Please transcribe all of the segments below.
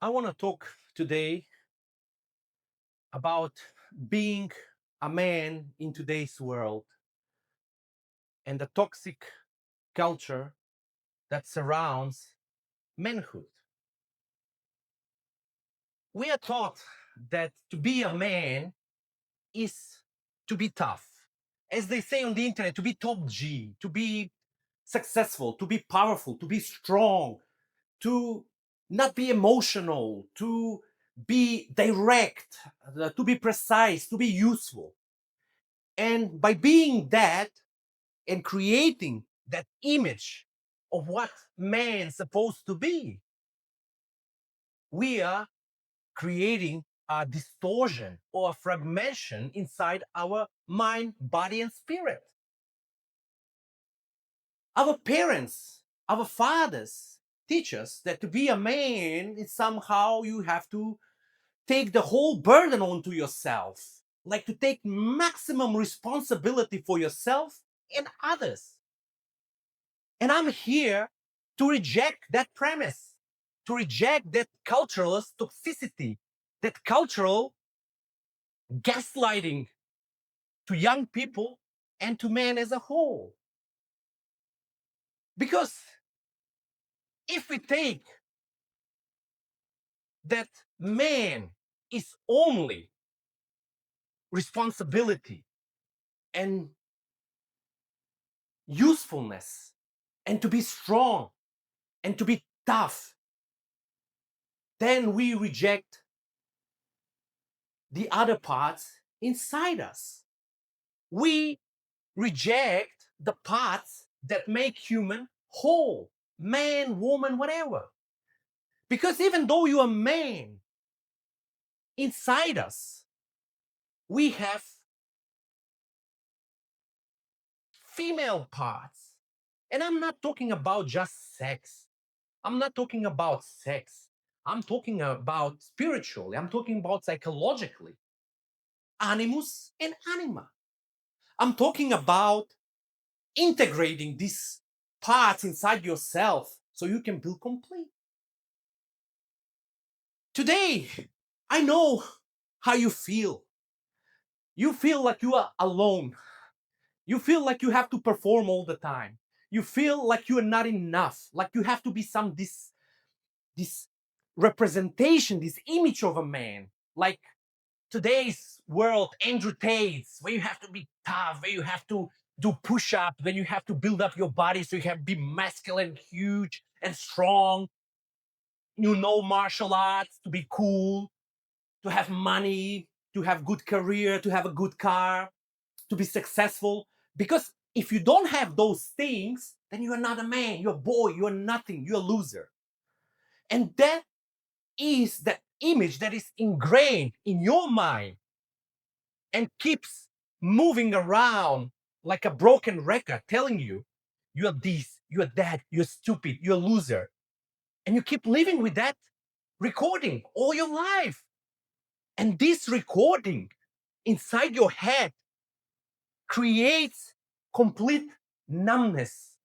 I want to talk today about being a man in today's world and the toxic culture that surrounds manhood. We are taught that to be a man is to be tough. As they say on the internet, to be top G, to be successful, to be powerful, to be strong, to not be emotional, to be direct, to be precise, to be useful. And by being that and creating that image of what man's supposed to be, we are creating a distortion or a fragmentation inside our mind, body, and spirit. Our parents, our fathers teach us that to be a man is somehow you have to take the whole burden onto yourself, like to take maximum responsibility for yourself and others. And I'm here to reject that premise, to reject that cultural toxicity, that cultural gaslighting to young people and to men as a whole. Because if we take that man is only responsibility and usefulness and to be strong and to be tough, then we reject the other parts inside us. We reject the parts that make human whole, man, woman, whatever. Because even though you are man, inside us, we have female parts. And I'm not talking about just sex. I'm not talking about sex. I'm talking about spiritually. I'm talking about psychologically. Animus and anima. I'm talking about integrating these parts inside yourself so you can feel complete. Today, I know how you feel. You feel like you are alone. You feel like you have to perform all the time. You feel like you are not enough, like you have to be this representation, this image of a man, like today's world, Andrew Tate's, where you have to be tough, where you have to do push-ups, when you have to build up your body so you can be masculine, huge, and strong. You know martial arts to be cool, to have money, to have good career, to have a good car, to be successful. Because if you don't have those things, then you're not a man, you're a boy, you're nothing, you're a loser. And that is the image that is ingrained in your mind and keeps moving around like a broken record, telling you you're this, you're that, you're stupid, you're a loser. And you keep living with that recording all your life. And this recording inside your head creates complete numbness.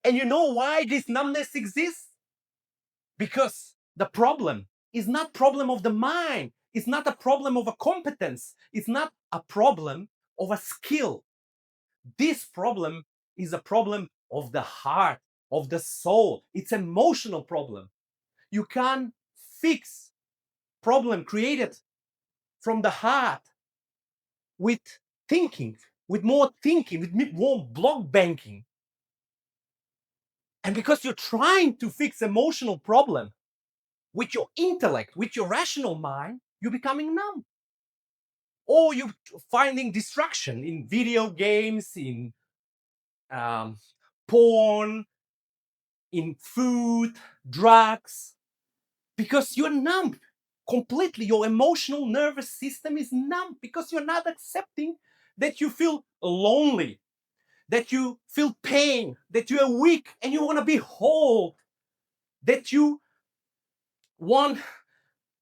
And you know why this numbness exists? Because the problem is not problem of the mind. It's not a problem of a competence. It's not a problem of a skill. This problem is a problem of the heart, of the soul. It's an emotional problem. You can't fix problem created from the heart with thinking, with more thinking, with more block banking. And because you're trying to fix emotional problem with your intellect, with your rational mind, you're becoming numb. Or you're finding distraction in video games, in um, porn, in food, drugs, because you're numb completely. Your emotional nervous system is numb because you're not accepting that you feel lonely, that you feel pain, that you are weak and you want to be whole, that you want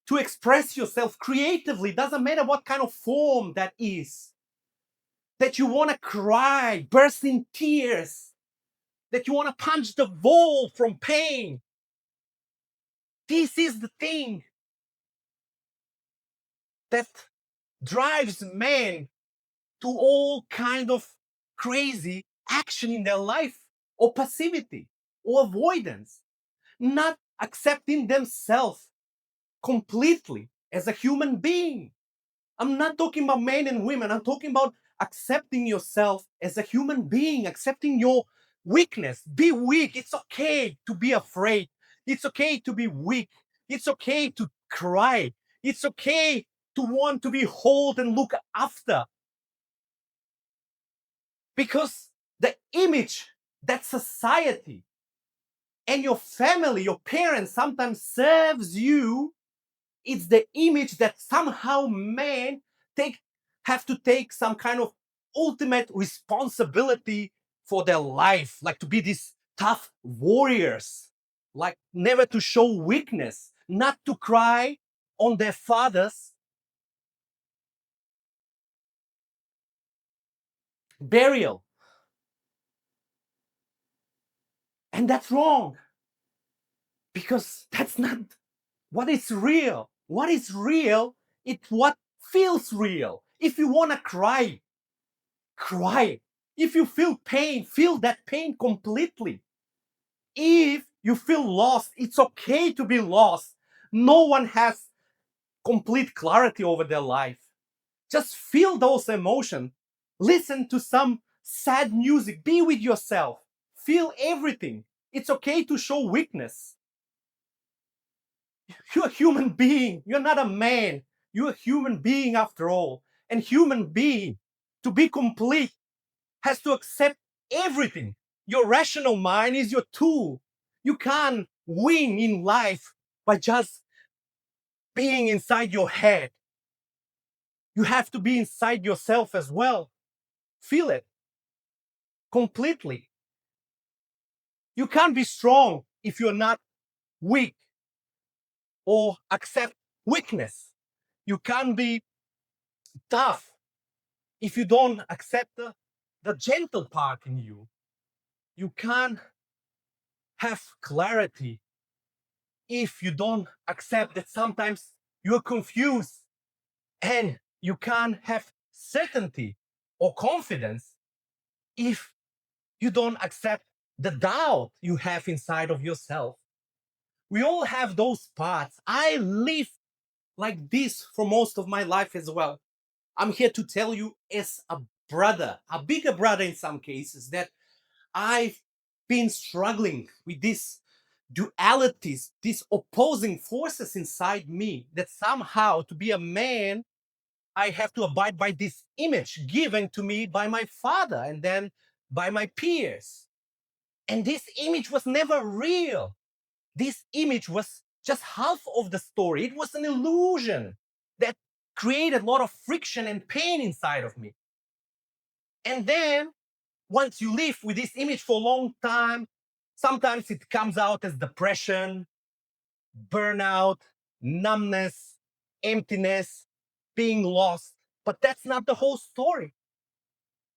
to express yourself creatively, doesn't matter what kind of form that is, that you want to cry, burst in tears, that you want to punch the wall from pain. This is the thing that drives men to all kind of crazy action in their life, or passivity, or avoidance, not accepting themselves completely as a human being. I'm not talking about men and women. I'm talking about accepting yourself as a human being, accepting your weakness. Be weak. It's okay to be afraid. It's okay to be weak. It's okay to cry. It's okay to want to be held and looked after. Because the image that society and your family, your parents sometimes serves you, it's the image that somehow men take have to take some kind of ultimate responsibility for their life, like to be these tough warriors, like never to show weakness, not to cry on their father's burial. And that's wrong, because that's not what is real. What is real, it's what feels real. If you want to cry, cry. If you feel that pain completely. If you feel lost, it's okay to be lost. No one has complete clarity over their life. Just feel those emotions. Listen to some sad music. Be with yourself. Feel everything. It's okay to show weakness. You're a human being. You're not a man. You're a human being after all. And human being, to be complete, has to accept everything. Your rational mind is your tool. You can't win in life by just being inside your head. You have to be inside yourself as well. Feel it completely. You can't be strong if you're not weak or accept weakness. You can't be tough if you don't accept the gentle part in you. You can't have clarity if you don't accept that sometimes you're confused, and you can't have certainty or confidence if you don't accept the doubt you have inside of yourself. We all have those parts. I live like this for most of my life as well. I'm here to tell you, as a brother, a bigger brother in some cases, that I've been struggling with these dualities, these opposing forces inside me, that somehow to be a man, I have to abide by this image given to me by my father and then by my peers. And this image was never real. This image was just half of the story. It was an illusion that created a lot of friction and pain inside of me. And then once you live with this image for a long time, sometimes it comes out as depression, burnout, numbness, emptiness, being lost. But that's not the whole story.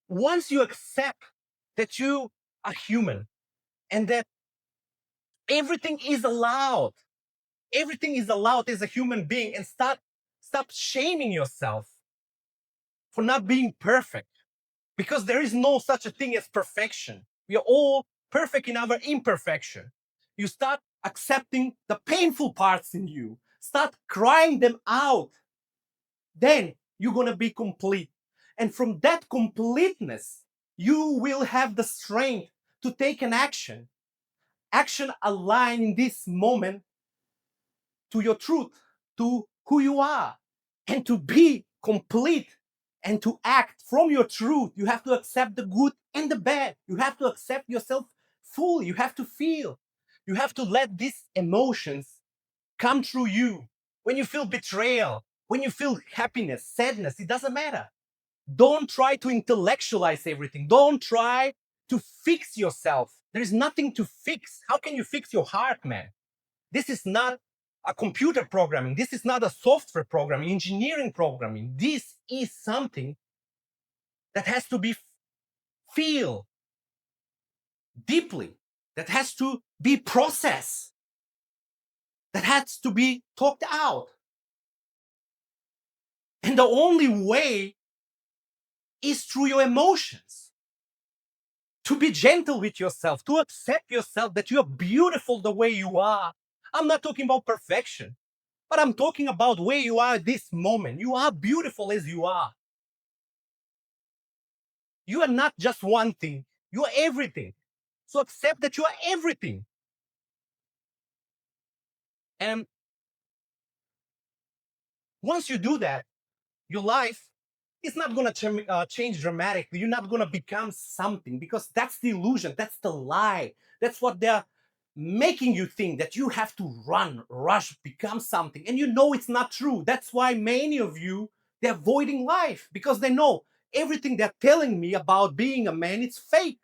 Once you accept that you are human and that everything is allowed, everything is allowed as a human being, and stop shaming yourself for not being perfect, because there is no such a thing as perfection. We are all perfect in our imperfection. You start accepting the painful parts in you, start crying them out, then you're going to be complete. And from that completeness, you will have the strength to take an action aligned in this moment to your truth, to who you are, and to be complete and to act from your truth. You have to accept the good and the bad. You have to accept yourself fully. You have to feel. You have to let these emotions come through you. When you feel betrayal, when you feel happiness, sadness, it doesn't matter. Don't try to intellectualize everything. Don't try to fix yourself. There is nothing to fix. How can you fix your heart, man? This is not a computer programming. This is not a software programming, engineering programming. This is something that has to be feel deeply, that has to be processed. that has to be talked out. And the only way is through your emotions. To be gentle with yourself, to accept yourself that you're beautiful the way you are. I'm not talking about perfection, but I'm talking about where you are at this moment. You are beautiful as you are. You are not just one thing, you are everything. So accept that you are everything. And once you do that, your life is not going to change dramatically. You're not going to become something, because that's the illusion, that's the lie. That's what they're making you think, that you have to run, rush, become something. And you know it's not true. That's why many of you, they're avoiding life, because they know everything they're telling me about being a man, it's fake.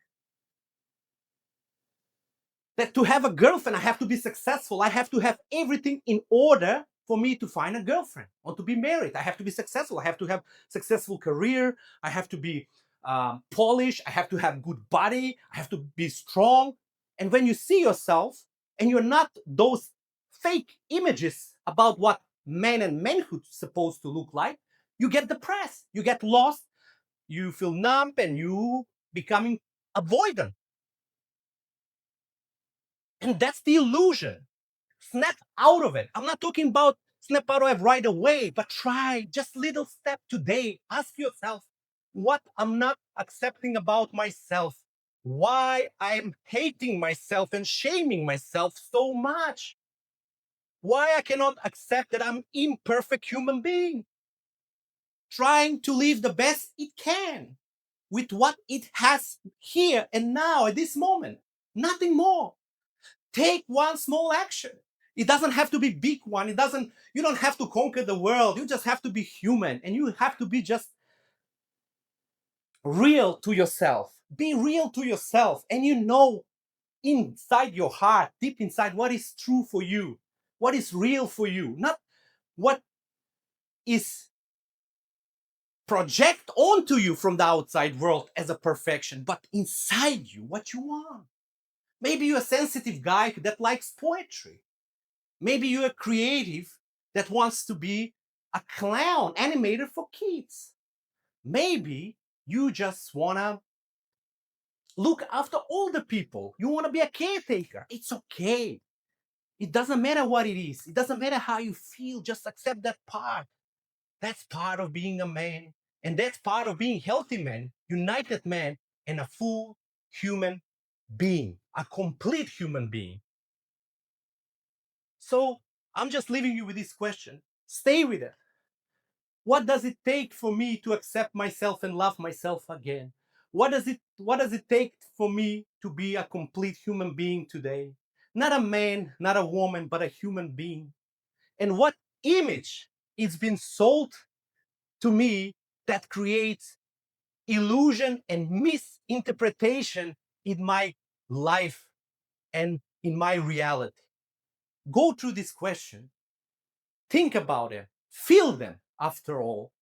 That to have a girlfriend, I have to be successful. I have to have everything in order for me to find a girlfriend or to be married. I have to be successful. I have to have successful career. I have to be polished. I have to have good body. I have to be strong. And when you see yourself and you're not those fake images about what man and manhood supposed to look like, you get depressed. You get lost. You feel numb, and you becoming avoidant. And that's the illusion. Snap out of it. I'm not talking about snap out of it right away, but try just little step today. Ask yourself what I'm not accepting about myself, why I'm hating myself and shaming myself so much, why I cannot accept that I'm imperfect human being, trying to live the best it can with what it has here and now at this moment, nothing more. Take one small action. It doesn't have to be big one. You don't have to conquer the world. You just have to be human, and you have to be just real to yourself. Be real to yourself, and you know inside your heart, deep inside, what is true for you, what is real for you, not what is project onto you from the outside world as a perfection, but inside you, what you want. Maybe you're a sensitive guy that likes poetry. Maybe you're a creative that wants to be a clown animator for kids. Maybe you just want to look after older people. You want to be a caretaker. It's okay. It doesn't matter what it is. It doesn't matter how you feel. Just accept that part. That's part of being a man. And that's part of being healthy man, united man, and a full human being, a complete human being. So I'm just leaving you with this question. Stay with it. What does it take for me to accept myself and love myself again? What does it take for me to be a complete human being today? Not a man, not a woman, but a human being. And what image is been sold to me that creates illusion and misinterpretation in my life and in my reality? Go through this question, think about it, feel them after all,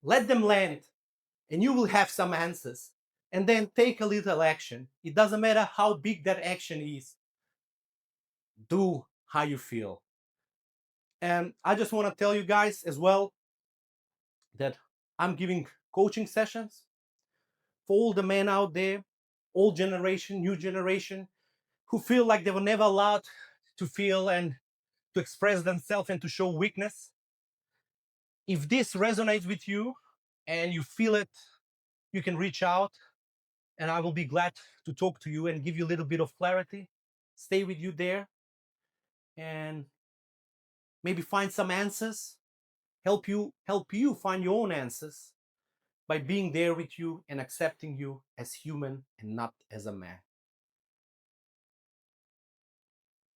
let them land, and you will have some answers. And then take a little action. It doesn't matter how big that action is, do how you feel. And I just want to tell you guys as well that I'm giving coaching sessions for all the men out there, old generation, new generation, who feel like they were never allowed to feel and to express themselves and to show weakness. If this resonates with you and you feel it, you can reach out, and I will be glad to talk to you and give you a little bit of clarity, stay with you there, and maybe find some answers, help you find your own answers by being there with you and accepting you as human and not as a man.